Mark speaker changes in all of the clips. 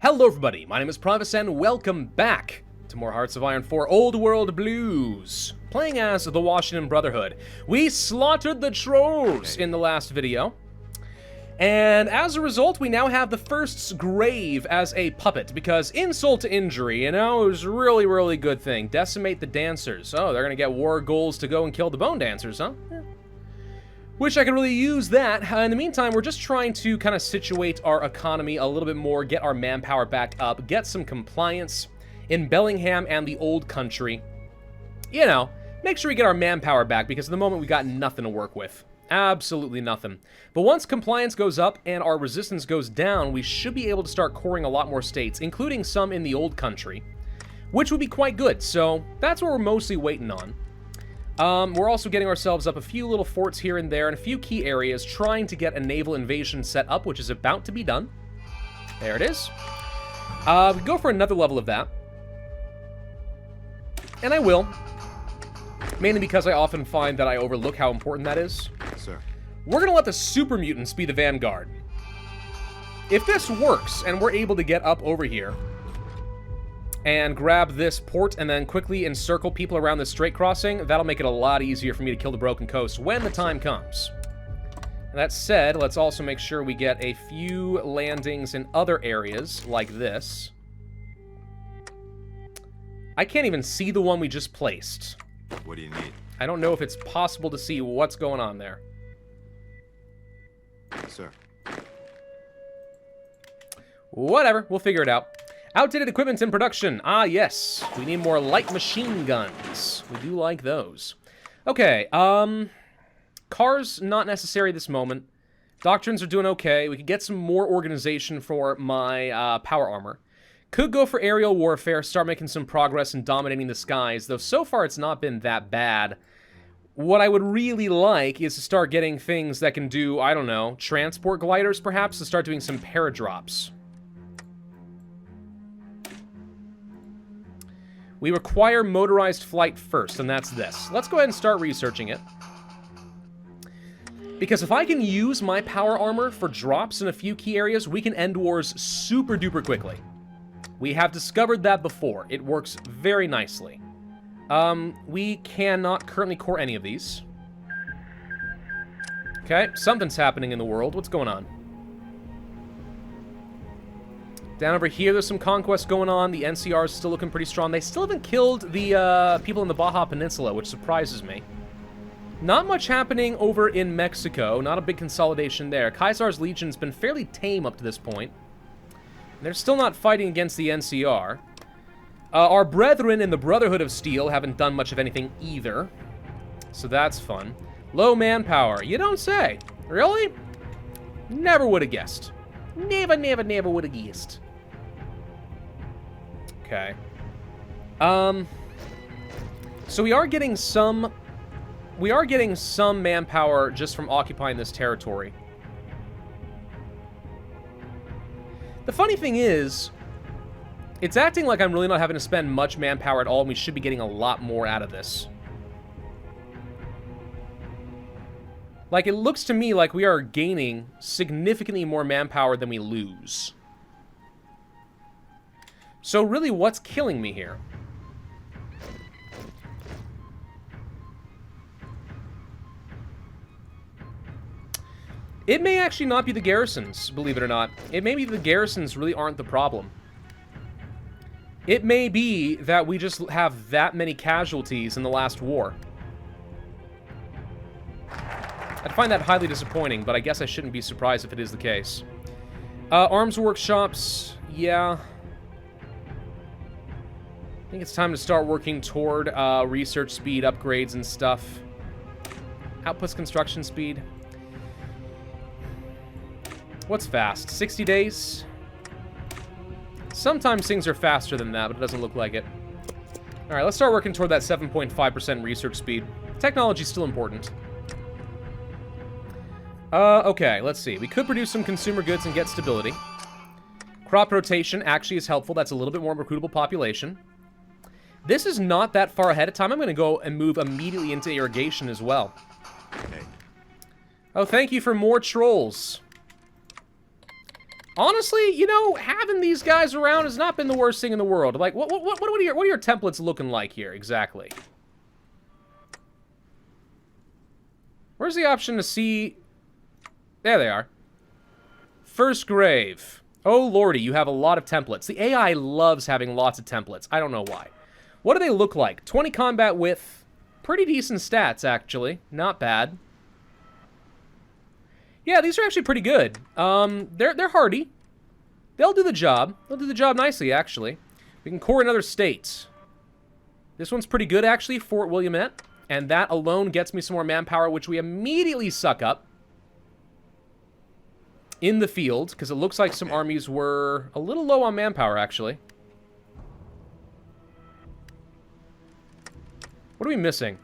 Speaker 1: Hello everybody, my name is Pravus and welcome back to more Hearts of Iron 4 Old World Blues. Playing as the Washington Brotherhood. We slaughtered the trolls in the last video. And as a result, we now have the First's grave as a puppet, because insult to injury, you know, is a really, really good thing. Decimate the dancers. Oh, they're gonna get war ghouls to go and kill the bone dancers, huh? Yeah. Wish I could really use that. In the meantime, we're just trying to kind of situate our economy a little bit more, get our manpower back up, get some compliance in Bellingham and the Old Country. You know, make sure we get our manpower back, because at the moment we got nothing to work with. Absolutely nothing. But once compliance goes up and our resistance goes down, we should be able to start coring a lot more states, including some in the Old Country, which would be quite good. So that's what we're mostly waiting on. We're also getting ourselves up a few little forts here and there in a few key areas, trying to get a naval invasion set up, which is about to be done. There it is. We go for another level of that. And I will. Mainly because I often find that I overlook how important that is.
Speaker 2: Sir.
Speaker 1: We're going to let the super mutants be the vanguard. If this works, and we're able to get up over here and grab this port and then quickly encircle people around this strait crossing, that'll make it a lot easier for me to kill the Broken Coast when the time comes. And that said, let's also make sure we get a few landings in other areas like this. I can't even see the one we just placed.
Speaker 2: What do you need?
Speaker 1: I don't know if it's possible to see what's going on there.
Speaker 2: Sir.
Speaker 1: Whatever, we'll figure it out. Outdated equipment in production. Ah, yes. We need more light machine guns. We do like those. Okay, cars, not necessary this moment. Doctrines are doing okay. We could get some more organization for my power armor. Could go for aerial warfare, start making some progress in dominating the skies, though so far it's not been that bad. What I would really like is to start getting things that can do, I don't know, transport gliders perhaps, to start doing some paradrops. We require motorized flight first, and that's this. Let's go ahead and start researching it. Because if I can use my power armor for drops in a few key areas, we can end wars super duper quickly. We have discovered that before. It works very nicely. We cannot currently core any of these. Okay, something's happening in the world. What's going on? Down over here, there's some conquest going on. The NCR is still looking pretty strong. They still haven't killed the people in the Baja Peninsula, which surprises me. Not much happening over in Mexico. Not a big consolidation there. Caesar's Legion's been fairly tame up to this point. They're still not fighting against the NCR. Our brethren in the Brotherhood of Steel haven't done much of anything either. So that's fun. Low manpower. You don't say. Really? Never would have guessed. Never, never, never would have guessed. Okay. So we are getting some manpower just from occupying this territory. The funny thing is, it's acting like I'm really not having to spend much manpower at all, and we should be getting a lot more out of this. Like, it looks to me like we are gaining significantly more manpower than we lose. So really, what's killing me here? It may actually not be the garrisons, believe it or not. It may be the garrisons really aren't the problem. It may be that we just have that many casualties in the last war. I'd find that highly disappointing, but I guess I shouldn't be surprised if it is the case. Arms workshops, yeah. I think it's time to start working toward research speed, upgrades, and stuff. Outputs construction speed. What's fast? 60 days? Sometimes things are faster than that, but it doesn't look like it. Alright, let's start working toward that 7.5% research speed. Technology's still important. Okay, let's see. We could produce some consumer goods and get stability. Crop rotation actually is helpful. That's a little bit more recruitable population. This is not that far ahead of time. I'm going to go and move immediately into irrigation as well.
Speaker 2: Okay.
Speaker 1: Oh, thank you for more trolls. Honestly, you know, having these guys around has not been the worst thing in the world. Like, what are your templates looking like here, exactly? Where's the option to see... There they are. First grave. Oh, lordy, you have a lot of templates. The AI loves having lots of templates. I don't know why. What do they look like? 20 combat width. Pretty decent stats, actually. Not bad. Yeah, these are actually pretty good. They're hardy. They'll do the job. They'll do the job nicely, actually. We can core another state. This one's pretty good, actually, Fort Williamette. And that alone gets me some more manpower, which we immediately suck up in the field, because it looks like some armies were a little low on manpower, actually. What are we missing?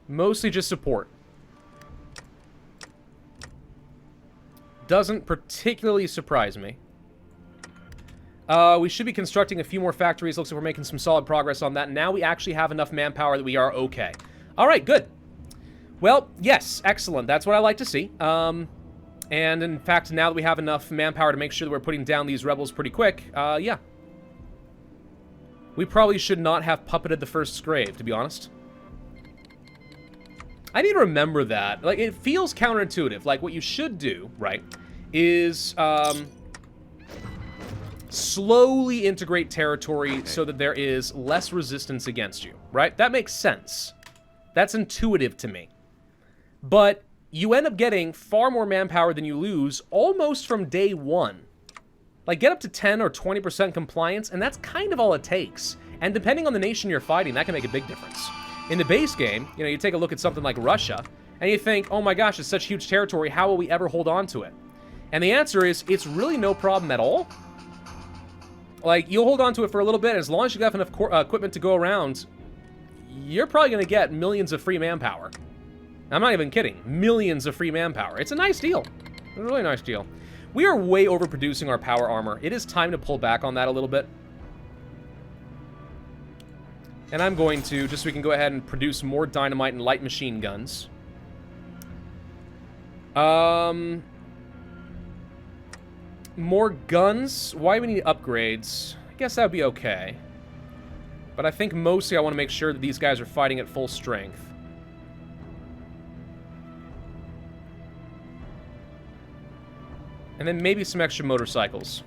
Speaker 1: Mostly just support. Doesn't particularly surprise me. We should be constructing a few more factories. Looks like we're making some solid progress on that. Now we actually have enough manpower that we are okay. All right, good. Well, yes, excellent. That's what I like to see. And in fact, now that we have enough manpower to make sure that we're putting down these rebels pretty quick, yeah. We probably should not have puppeted the first grave, to be honest. I need to remember that. Like, it feels counterintuitive. Like, what you should do, right, is slowly integrate territory so that there is less resistance against you, right? That makes sense. That's intuitive to me. But you end up getting far more manpower than you lose almost from day one. Like, get up to 10 or 20% compliance, and that's kind of all it takes. And depending on the nation you're fighting, that can make a big difference. In the base game, you know, you take a look at something like Russia, and you think, oh my gosh, it's such huge territory, how will we ever hold on to it? And the answer is, it's really no problem at all. Like, you'll hold on to it for a little bit, and as long as you got enough equipment to go around, you're probably going to get millions of free manpower. I'm not even kidding. Millions of free manpower. It's a nice deal. It's a really nice deal. We are way overproducing our power armor. It is time to pull back on that a little bit. And I'm going to, just so we can go ahead and produce more dynamite and light machine guns. More guns? Why do we need upgrades? I guess that would be okay. But I think mostly I want to make sure that these guys are fighting at full strength. And then maybe some extra motorcycles.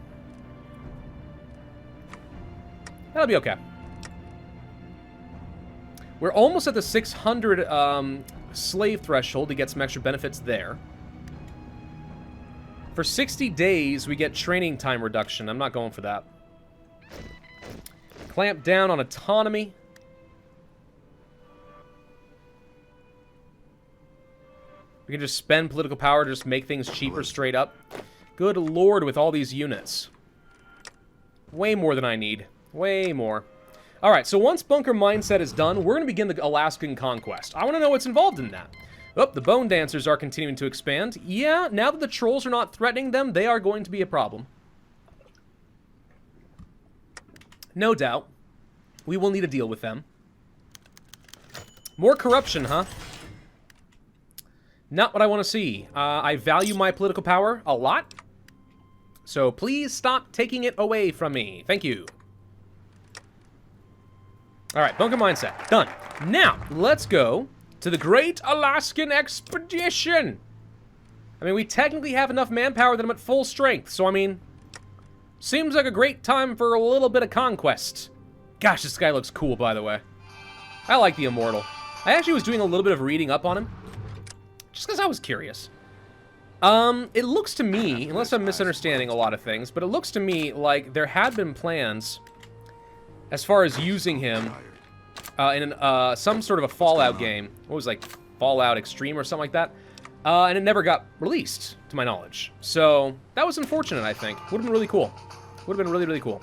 Speaker 1: That'll be okay. We're almost at the 600 slave threshold to get some extra benefits there. For 60 days, we get training time reduction. I'm not going for that. Clamp down on autonomy. We can just spend political power to just make things cheaper straight up. Good lord, with all these units. Way more than I need. Way more. Alright, so once Bunker Mindset is done, we're going to begin the Alaskan Conquest. I want to know what's involved in that. Oh, the Bone Dancers are continuing to expand. Yeah, now that the Trolls are not threatening them, they are going to be a problem. No doubt. We will need to deal with them. More corruption, huh? Not what I want to see. I value my political power a lot. So please stop taking it away from me. Thank you. Alright, Bunker Mindset. Done. Now, let's go to the Great Alaskan Expedition. I mean, we technically have enough manpower that I'm at full strength. So, I mean, seems like a great time for a little bit of conquest. Gosh, this guy looks cool, by the way. I like the Immortal. I actually was doing a little bit of reading up on him. Just because I was curious. It looks to me, unless I'm misunderstanding a lot of things, but it looks to me like there had been plans as far as using him in some sort of a Fallout game. What was it, like Fallout Extreme or something like that? And it never got released, to my knowledge. So, that was unfortunate, I think. Would have been really cool. Would have been really, really cool.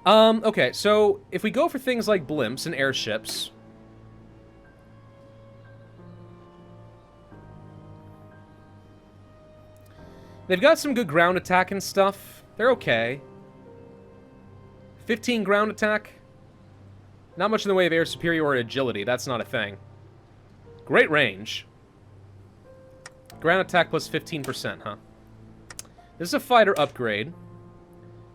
Speaker 1: Okay, so if we go for things like blimps and airships... They've got some good ground attack and stuff. They're okay. 15 ground attack. Not much in the way of air superiority or agility. That's not a thing. Great range. Ground attack plus 15%, huh? This is a fighter upgrade.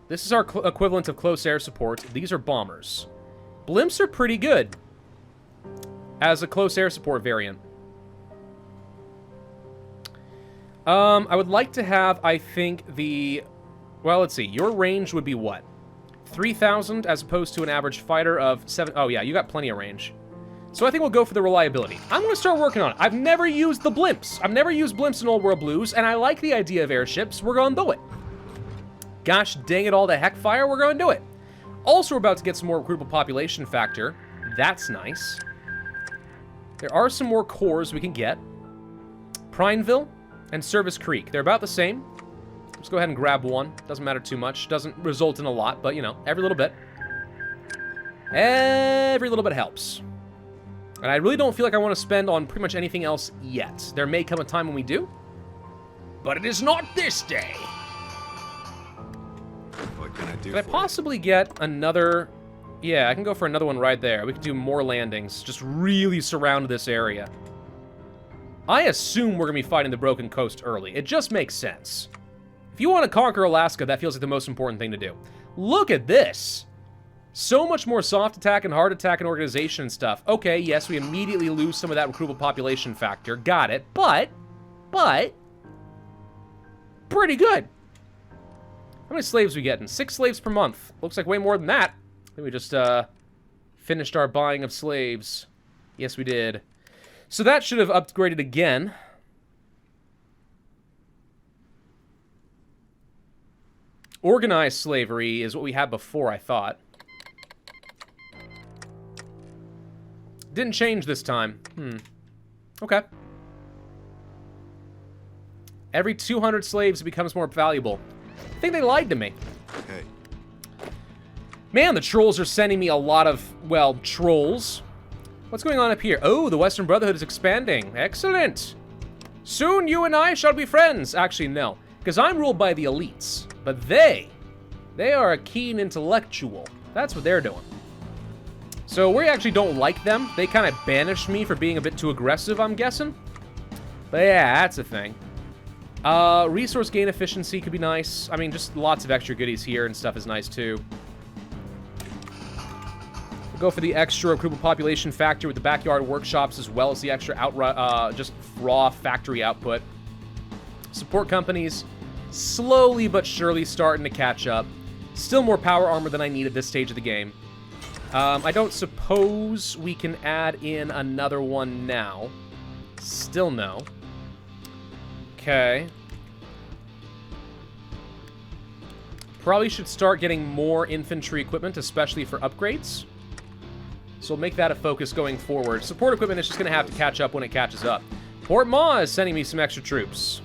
Speaker 1: This is our equivalent of close air support. These are bombers. Blimps are pretty good as a close air support variant. I would like to have, I think, the... Well, let's see. Your range would be what? 3,000 as opposed to an average fighter of 7... Oh, yeah, you got plenty of range. So I think we'll go for the reliability. I'm going to start working on it. I've never used the blimps. I've never used blimps in Old World Blues, and I like the idea of airships. We're going to do it. Gosh dang it all to heck fire, we're going to do it. Also, we're about to get some more recruitable population factor. That's nice. There are some more cores we can get. Prineville and Service Creek. They're about the same. Let's go ahead and grab one. Doesn't matter too much. Doesn't result in a lot, but, you know, every little bit. Every little bit helps. And I really don't feel like I want to spend on pretty much anything else yet. There may come a time when we do, but it is not this day.
Speaker 2: What can I do?
Speaker 1: Could I possibly get another... Yeah, I can go for another one right there. We could do more landings. Just really surround this area. I assume we're going to be fighting the Broken Coast early. It just makes sense. If you want to conquer Alaska, that feels like the most important thing to do. Look at this! So much more soft attack and hard attack and organization and stuff. Okay, yes, we immediately lose some of that recruitable population factor. Got it. But, pretty good. How many slaves we getting? 6 slaves per month. Looks like way more than that. I think we just finished our buying of slaves. Yes, we did. So that should have upgraded again. Organized slavery is what we had before, I thought. Didn't change this time. Okay. Every 200 slaves, it becomes more valuable. I think they lied to me.
Speaker 2: Hey.
Speaker 1: Man, the trolls are sending me a lot of, well, trolls. What's going on up here? Oh, the Western Brotherhood is expanding. Excellent. Soon you and I shall be friends. Actually, no. Because I'm ruled by the elites. But they are a keen intellectual. That's what they're doing. So we actually don't like them. They kind of banished me for being a bit too aggressive, I'm guessing. But yeah, that's a thing. Resource gain efficiency could be nice. I mean, just lots of extra goodies here and stuff is nice too. We'll go for the extra recruitable population factor with the backyard workshops as well as the extra just raw factory output. Support companies, slowly but surely starting to catch up. Still more power armor than I need at this stage of the game. I don't suppose we can add in another one now. Still no. Okay. Probably should start getting more infantry equipment, especially for upgrades. So we'll make that a focus going forward. Support equipment is just going to have to catch up when it catches up. Port Maw is sending me some extra troops.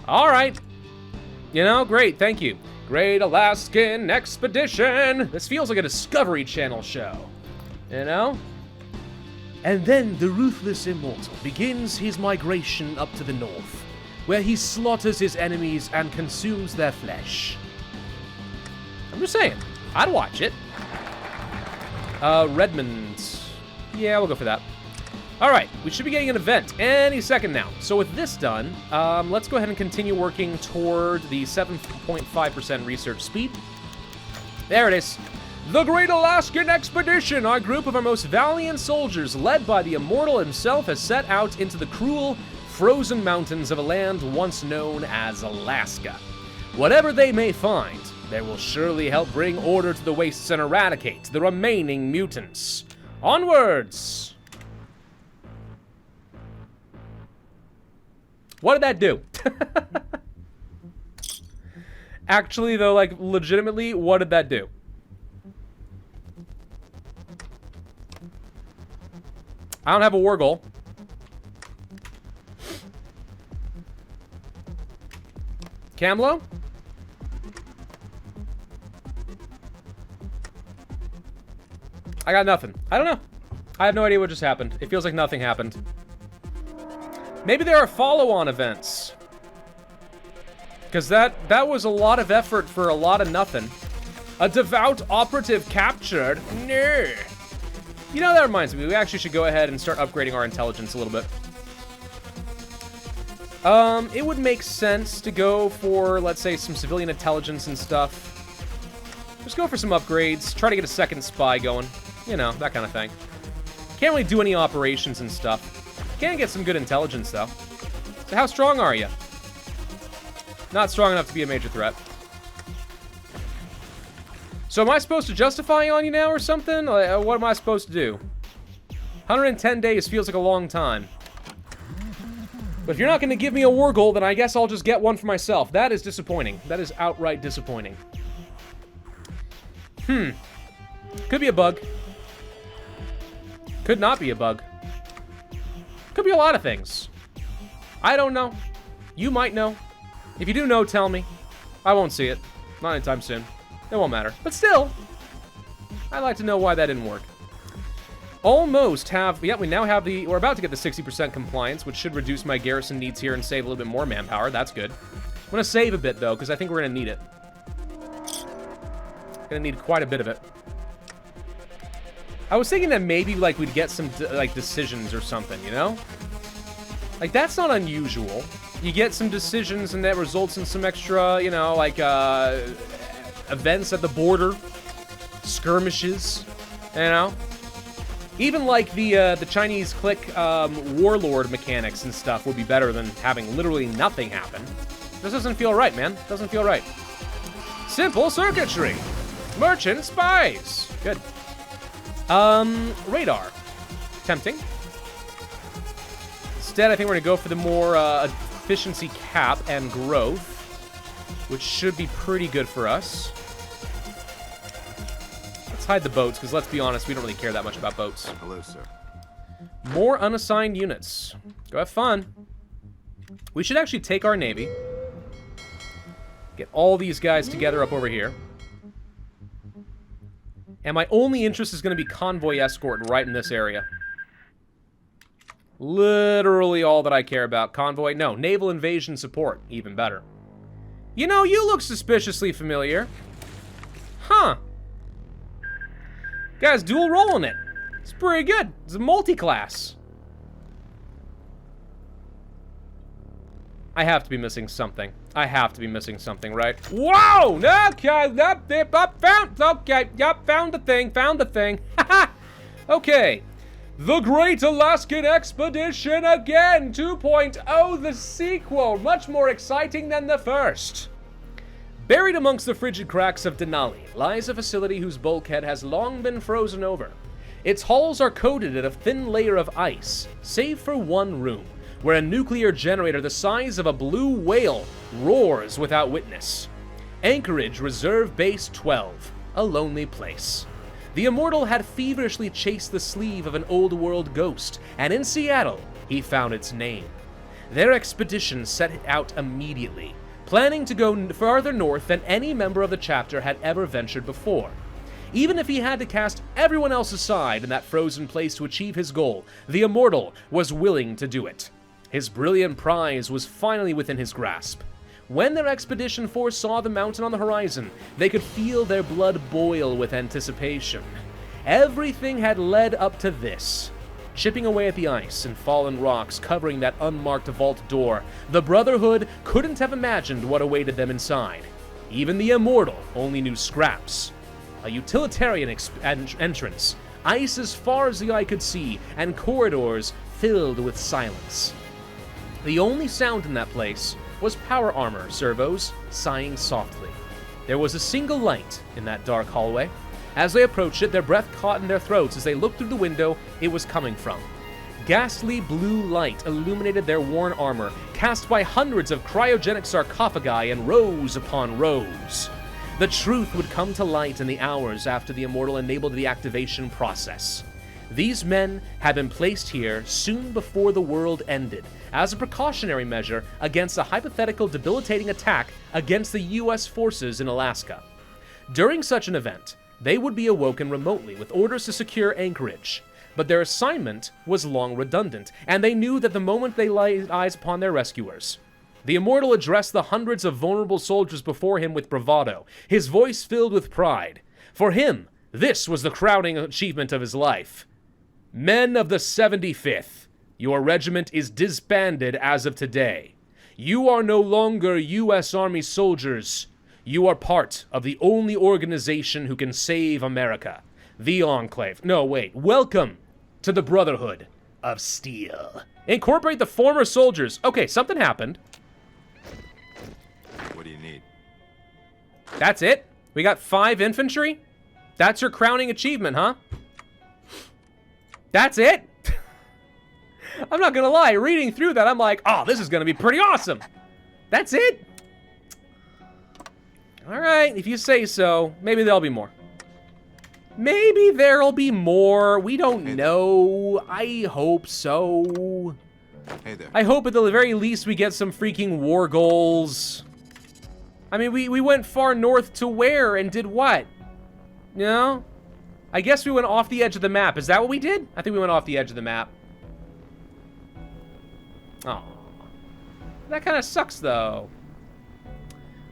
Speaker 1: All right. You know, great, thank you. Great Alaskan Expedition. This feels like a Discovery Channel show. You know? And then the ruthless Immortal begins his migration up to the north, where he slaughters his enemies and consumes their flesh. I'm just saying, I'd watch it. Redmond. Yeah, we'll go for that. All right, we should be getting an event any second now. So with this done, let's go ahead and continue working toward the 7.5% research speed. There it is. The Great Alaskan Expedition, our group of our most valiant soldiers, led by the Immortal himself, has set out into the cruel, frozen mountains of a land once known as Alaska. Whatever they may find, they will surely help bring order to the wastes and eradicate the remaining mutants. Onwards! What did that do? Actually, though, like, legitimately, what did that do? I don't have a war goal. Camlo? I got nothing. I don't know. I have no idea what just happened. It feels like nothing happened. Maybe there are follow-on events. Because that was a lot of effort for a lot of nothing. A devout operative captured? No. You know, that reminds me. We actually should go ahead and start upgrading our intelligence a little bit. It would make sense to go for, let's say, some civilian intelligence and stuff. Just go for some upgrades, try to get a second spy going. You know, that kind of thing. Can't really do any operations and stuff. Can get some good intelligence, though. So how strong are you? Not strong enough to be a major threat. So am I supposed to justify on you now or something? Like, what am I supposed to do? 110 days feels like a long time. But if you're not going to give me a war goal, then I guess I'll just get one for myself. That is disappointing. That is outright disappointing. Could be a bug. Could not be a bug. Could be a lot of things. I don't know. You might know. If you do know, tell me. I won't see it. Not anytime soon. It won't matter. But still, I'd like to know why that didn't work. Almost have... Yeah, we now have the... We're about to get the 60% compliance, which should reduce my garrison needs here and save a little bit more manpower. That's good. I'm going to save a bit, though, because I think we're going to need it. Going to need quite a bit of it. I was thinking that maybe, like, we'd get some, like, decisions or something, you know? Like, that's not unusual. You get some decisions, and that results in some extra, you know, like, events at the border. Skirmishes, you know? Even, like, the Chinese click warlord mechanics and stuff would be better than having literally nothing happen. This doesn't feel right, man. Doesn't feel right. Simple circuitry. Merchant spies. Good. Radar. Tempting. Instead, I think we're going to go for the more efficiency cap and growth, which should be pretty good for us. Let's hide the boats, because let's be honest, we don't really care that much about boats.
Speaker 2: Hello, sir.
Speaker 1: More unassigned units. Go have fun. We should actually take our navy. Get all these guys together up over here. And my only interest is going to be convoy escort right in this area. Literally all that I care about. Convoy, no, naval invasion support, even better. You know, you look suspiciously familiar. Huh. Guys, dual rolling it. It's pretty good. It's a multi-class. I have to be missing something. I have to be missing something, right? Whoa! Okay, found the thing, found the thing. Okay. The Great Alaskan Expedition again, 2.0, the sequel, much more exciting than the first. Buried amongst the frigid cracks of Denali lies a facility whose bulkhead has long been frozen over. Its halls are coated in a thin layer of ice, save for one room, where a nuclear generator the size of a blue whale roars without witness. Anchorage Reserve Base 12, a lonely place. The Immortal had feverishly chased the sleeve of an old world ghost, and in Seattle, he found its name. Their expedition set out immediately, planning to go farther north than any member of the chapter had ever ventured before. Even if he had to cast everyone else aside in that frozen place to achieve his goal, the Immortal was willing to do it. His brilliant prize was finally within his grasp. When their expedition foresaw the mountain on the horizon, they could feel their blood boil with anticipation. Everything had led up to this. Chipping away at the ice and fallen rocks covering that unmarked vault door, the Brotherhood couldn't have imagined what awaited them inside. Even the Immortal only knew scraps. A utilitarian entrance, ice as far as the eye could see, and corridors filled with silence. The only sound in that place was power armor servos sighing softly. There was a single light in that dark hallway. As they approached it, their breath caught in their throats as they looked through the window it was coming from. Ghastly blue light illuminated their worn armor, cast by hundreds of cryogenic sarcophagi in rows upon rows. The truth would come to light in the hours after the Immortal enabled the activation process. These men had been placed here soon before the world ended, as a precautionary measure against a hypothetical debilitating attack against the U.S. forces in Alaska. During such an event, they would be awoken remotely with orders to secure Anchorage, but their assignment was long redundant, and they knew that the moment they laid eyes upon their rescuers. The Immortal addressed the hundreds of vulnerable soldiers before him with bravado, his voice filled with pride. For him, this was the crowning achievement of his life. Men of the 75th, your regiment is disbanded as of today. You are no longer U.S. Army soldiers. You are part of the only organization who can save America. The Enclave. No, wait. Welcome to the Brotherhood of Steel. Incorporate the former soldiers. Okay, something happened.
Speaker 2: What do you need?
Speaker 1: That's it? We got 5 infantry? That's your crowning achievement, huh? That's it? I'm not gonna lie, reading through that, I'm like, oh, this is gonna be pretty awesome. That's it? Alright, if you say so, maybe there'll be more. Maybe there'll be more. We don't know. I hope so.
Speaker 2: Hey there.
Speaker 1: I hope at the very least we get some freaking war goals. I mean, we went far north to where and did what? You know? I guess we went off the edge of the map. Is that what we did? I think we went off the edge of the map. Oh. That kind of sucks, though.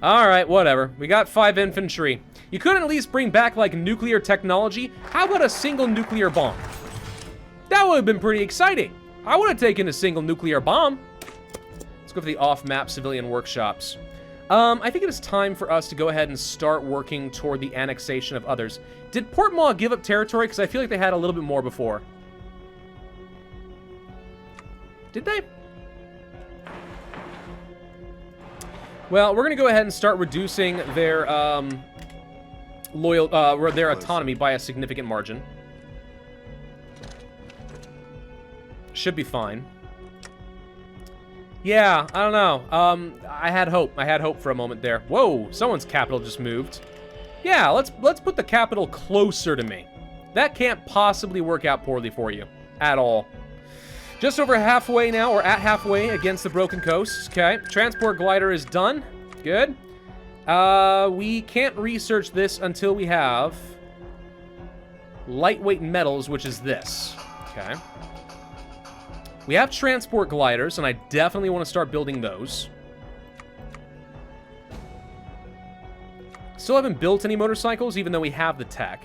Speaker 1: Alright, whatever. We got 5 infantry. You couldn't at least bring back, like, nuclear technology? How about a single nuclear bomb? That would have been pretty exciting. I would have taken a single nuclear bomb. Let's go for the off-map civilian workshops. I think it is time for us to go ahead and start working toward the annexation of others. Did Portmaw give up territory? Because I feel like they had a little bit more before. Did they? Well, we're going to go ahead and start reducing their, their autonomy by a significant margin. Should be fine. Yeah, I don't know. I had hope. I had hope for a moment there. Whoa, someone's capital just moved. Yeah, let's put the capital closer to me. That can't possibly work out poorly for you. At all. Just over halfway now, or at halfway against the Broken Coast. Okay, transport glider is done. Good. We can't research this until we have lightweight metals, which is this. Okay. We have transport gliders, and I definitely want to start building those. Still haven't built any motorcycles, even though we have the tech.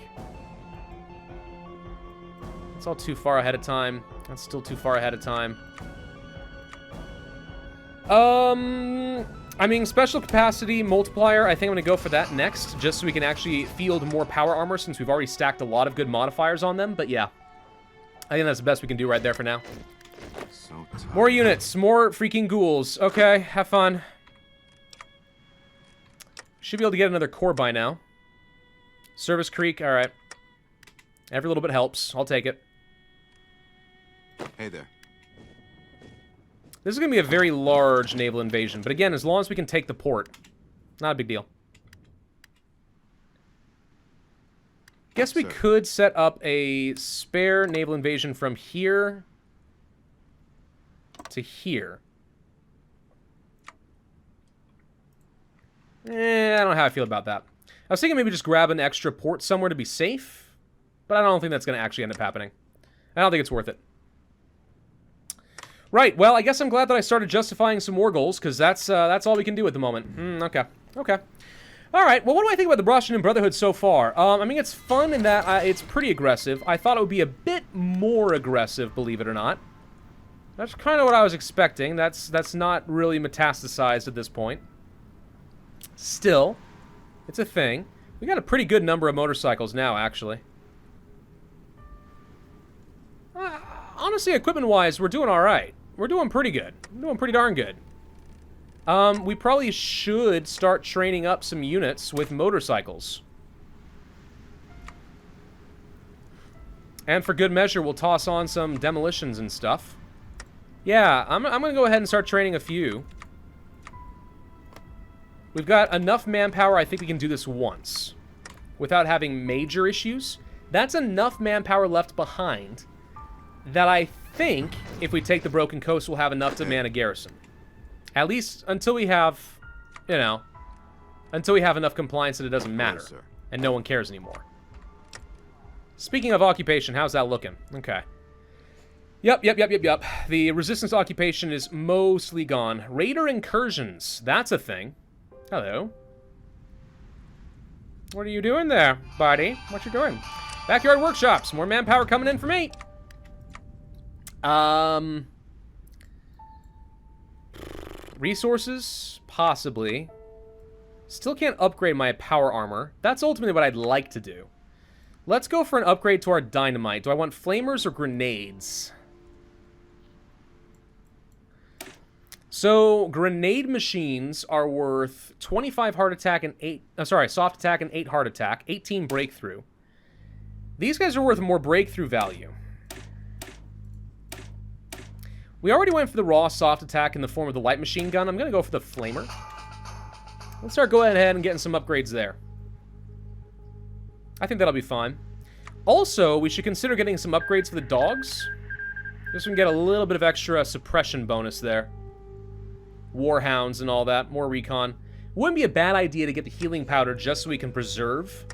Speaker 1: It's all too far ahead of time. That's still too far ahead of time. I mean, special capacity multiplier, I think I'm going to go for that next, just so we can actually field more power armor, since we've already stacked a lot of good modifiers on them. But yeah, I think that's the best we can do right there for now.
Speaker 2: So
Speaker 1: more units, more freaking ghouls. Okay, have fun. Should be able to get another core by now. Service Creek, all right. Every little bit helps. I'll take it.
Speaker 2: Hey there.
Speaker 1: This is going to be a very large naval invasion, but again, as long as we can take the port, not a big deal. Guess we could set up a spare naval invasion from here to here. I don't know how I feel about that. I was thinking maybe just grab an extra port somewhere to be safe, but I don't think that's going to actually end up happening. I don't think it's worth it. Right, well, I guess I'm glad that I started justifying some war goals, because that's all we can do at the moment. Okay. Okay. Alright, well, what do I think about the Washington Brotherhood so far? I mean, it's fun in that it's pretty aggressive. I thought it would be a bit more aggressive, believe it or not. That's kind of what I was expecting. That's not really metastasized at this point. Still, it's a thing. We got a pretty good number of motorcycles now, actually. Honestly, equipment-wise, we're doing alright. We're doing pretty good. We're doing pretty darn good. We probably should start training up some units with motorcycles. And for good measure, we'll toss on some demolitions and stuff. Yeah, I'm going to go ahead and start training a few. We've got enough manpower, I think we can do this once. Without having major issues. That's enough manpower left behind that I think, if we take the Broken Coast, we'll have enough to man a garrison. At least until we have, you know, until we have enough compliance that it doesn't matter. And no one cares anymore. Speaking of occupation, how's that looking? Okay. Yep. The resistance occupation is mostly gone. Raider incursions, that's a thing. Hello. What are you doing there, buddy? What you doing? Backyard workshops, more manpower coming in for me. Resources? Possibly. Still can't upgrade my power armor. That's ultimately what I'd like to do. Let's go for an upgrade to our dynamite. Do I want flamers or grenades? So, grenade machines are worth 25 hard attack and 8... soft attack and 8 hard attack. 18 breakthrough. These guys are worth more breakthrough value. We already went for the raw soft attack in the form of the light machine gun. I'm going to go for the flamer. Let's start going ahead and getting some upgrades there. I think that'll be fine. Also, we should consider getting some upgrades for the dogs. Just so we can get a little bit of extra suppression bonus there. Warhounds and all that, more recon. Wouldn't be a bad idea to get the healing powder just so we can preserve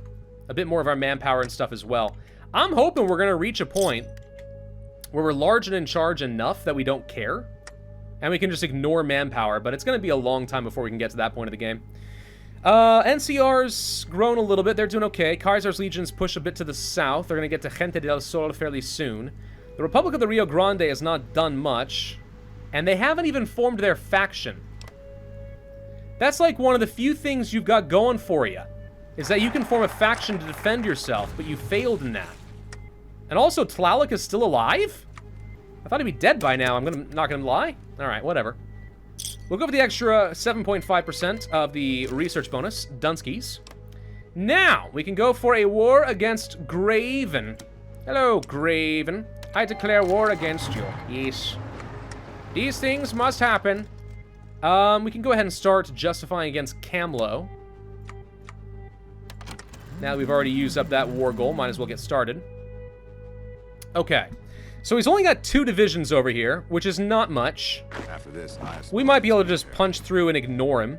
Speaker 1: a bit more of our manpower and stuff as well. I'm hoping we're going to reach a point where we're large and in charge enough that we don't care. And we can just ignore manpower, but it's going to be a long time before we can get to that point of the game. NCR's grown a little bit. They're doing okay. Kaiser's legions push a bit to the south. They're going to get to Gente del Sol fairly soon. The Republic of the Rio Grande has not done much. And they haven't even formed their faction. That's like one of the few things you've got going for you. Is that you can form a faction to defend yourself, but you failed in that. And also, Tlaloc is still alive? I thought he'd be dead by now. Not gonna lie. Alright, whatever. We'll go for the extra 7.5% of the research bonus, Dunskies. Now, we can go for a war against Graven. Hello, Graven. I declare war against you. Yes. These things must happen. We can go ahead and start justifying against Camlo. Now that we've already used up that war goal, might as well get started. Okay. So he's only got 2 divisions over here, which is not much.
Speaker 2: After this,
Speaker 1: we might be able to just punch through and ignore him.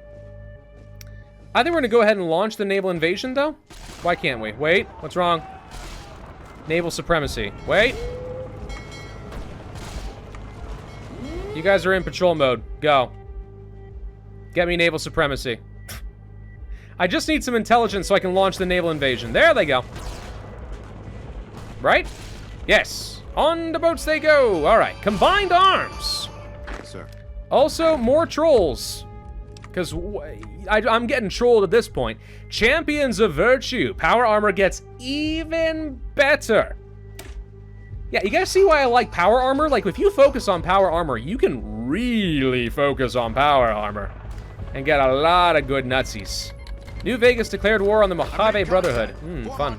Speaker 1: I think we're going to go ahead and launch the naval invasion, though. Why can't we? Wait, what's wrong? Naval supremacy. Wait. You guys are in patrol mode. Go. Get me naval supremacy. I just need some intelligence so I can launch the naval invasion. There they go. Right? Yes. On the boats they go. All right. Combined arms.
Speaker 2: Yes, sir.
Speaker 1: Also, more trolls. Because I'm getting trolled at this point. Champions of Virtue. Power armor gets even better. Yeah, you guys see why I like power armor? Like, if you focus on power armor, you can really focus on power armor. And get a lot of good nutsies. New Vegas declared war on the Mojave Brotherhood. Fun.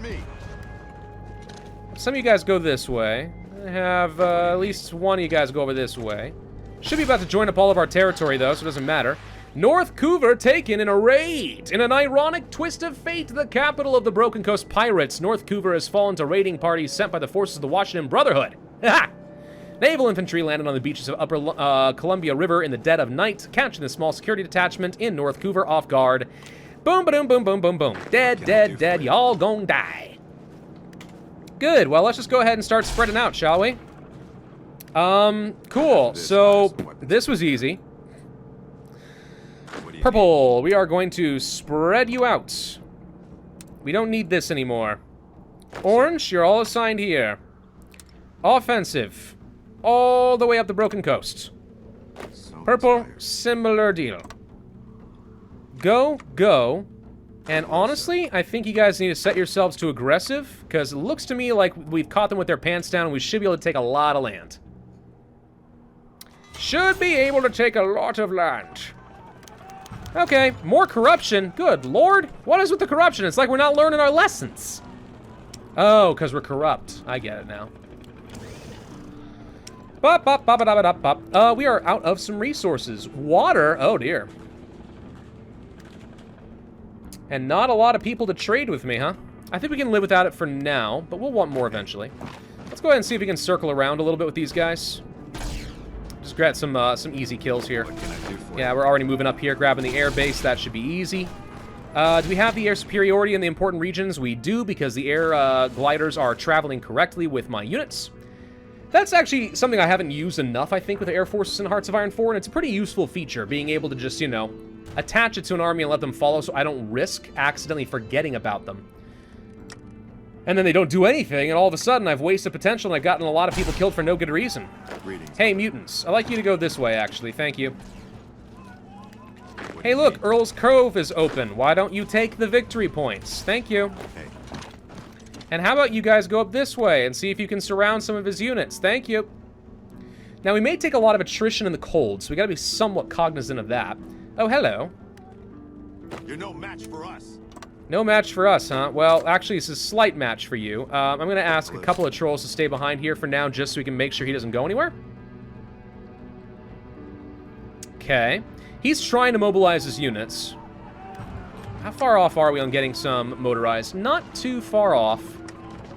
Speaker 1: Some of you guys go this way. I have at least one of you guys go over this way. Should be about to join up all of our territory, though, so it doesn't matter. North Couver taken in a raid. In an ironic twist of fate, the capital of the Broken Coast Pirates, North Couver has fallen to raiding parties sent by the forces of the Washington Brotherhood. Ha! Naval infantry landed on the beaches of Upper Columbia River in the dead of night, catching the small security detachment in North Couver off guard. Boom, ba-doom, boom, boom, boom, boom. Dead, dead, dead. Y'all gon' die. Good. Well, let's just go ahead and start spreading out, shall we? Cool. So, this was easy. Purple, we are going to spread you out. We don't need this anymore. Orange, you're all assigned here. Offensive. All the way up the Broken Coast. Purple, similar deal. Go, go. And honestly, I think you guys need to set yourselves to aggressive, because it looks to me like we've caught them with their pants down and we should be able to take a lot of land. Should be able to take a lot of land. Okay, more corruption. Good lord. What is with the corruption? It's like we're not learning our lessons. Oh, because we're corrupt. I get it now. Bop, bop, bop, bop, bop, bop. We are out of some resources. Water. Oh, dear. And not a lot of people to trade with me, huh? I think we can live without it for now, but we'll want more eventually. Let's go ahead and see if we can circle around a little bit with these guys. Just grab some easy kills here. Yeah, we're already moving up here, grabbing the air base. That should be easy. Do we have the air superiority in the important regions? We do, because the air gliders are traveling correctly with my units. That's actually something I haven't used enough, I think, with the Air Forces in Hearts of Iron 4, and it's a pretty useful feature, being able to just, you know, attach it to an army and let them follow so I don't risk accidentally forgetting about them. And then they don't do anything, and all of a sudden I've wasted potential and I've gotten a lot of people killed for no good reason. Hey, mutants. I'd like you to go this way, actually. Thank you. Hey, look, Earl's Cove is open. Why don't you take the victory points? Thank you.
Speaker 2: Hey.
Speaker 1: And how about you guys go up this way and see if you can surround some of his units? Thank you. Now, we may take a lot of attrition in the cold, so we gotta be somewhat cognizant of that. Oh, hello.
Speaker 2: You're no match for us.
Speaker 1: No match for us, huh? Well, actually, it's a slight match for you. I'm gonna ask a couple of trolls to stay behind here for now, just so we can make sure he doesn't go anywhere. Okay. He's trying to mobilize his units. How far off are we on getting some motorized? Not too far off.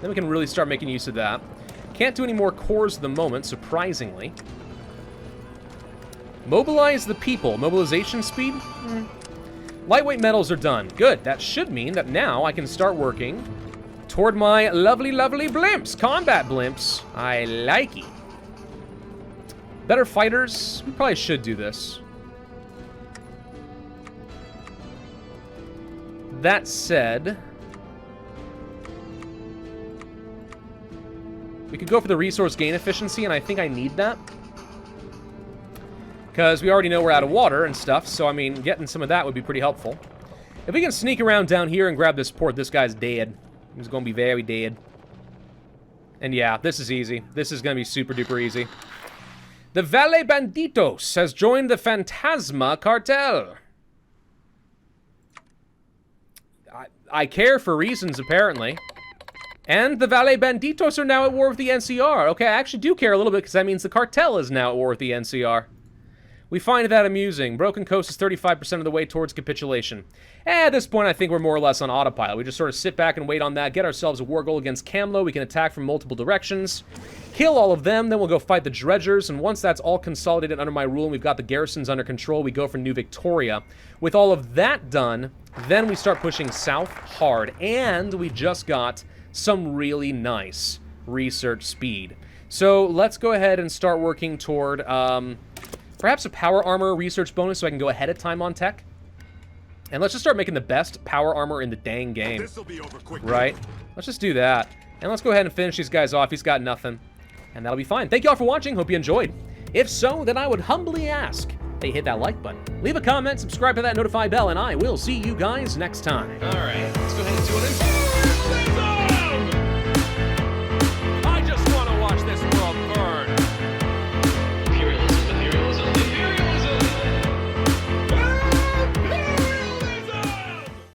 Speaker 1: Then we can really start making use of that. Can't do any more cores at the moment, surprisingly. Mobilize the people. Mobilization speed? Lightweight metals are done. Good. That should mean that now I can start working toward my lovely, lovely blimps. Combat blimps. I like it. Better fighters. We probably should do this. That said, we could go for the resource gain efficiency, and I think I need that. Because we already know we're out of water and stuff, so, I mean, getting some of that would be pretty helpful. If we can sneak around down here and grab this port, this guy's dead. He's going to be very dead. And yeah, this is easy. This is going to be super duper easy. The Valle Banditos has joined the Phantasma cartel. I care for reasons, apparently. And the Valle Banditos are now at war with the NCR. Okay, I actually do care a little bit, because that means the cartel is now at war with the NCR. We find that amusing. Broken Coast is 35% of the way towards capitulation. At this point, I think we're more or less on autopilot. We just sort of sit back and wait on that, get ourselves a war goal against Kamlo. We can attack from multiple directions, kill all of them, then we'll go fight the Dredgers, and once that's all consolidated under my rule and we've got the garrisons under control, we go for New Victoria. With all of that done, then we start pushing south hard, and we just got some really nice research speed. So let's go ahead and start working toward perhaps a power armor research bonus so I can go ahead of time on tech. And let's just start making the best power armor in the dang game.
Speaker 2: This'll be over quickly.
Speaker 1: Right? Let's just do that. And let's go ahead and finish these guys off. He's got nothing. And that'll be fine. Thank you all for watching. Hope you enjoyed. If so, then I would humbly ask that you hit that like button, leave a comment, subscribe to that notify bell, and I will see you guys next time. All right, let's go ahead and do it.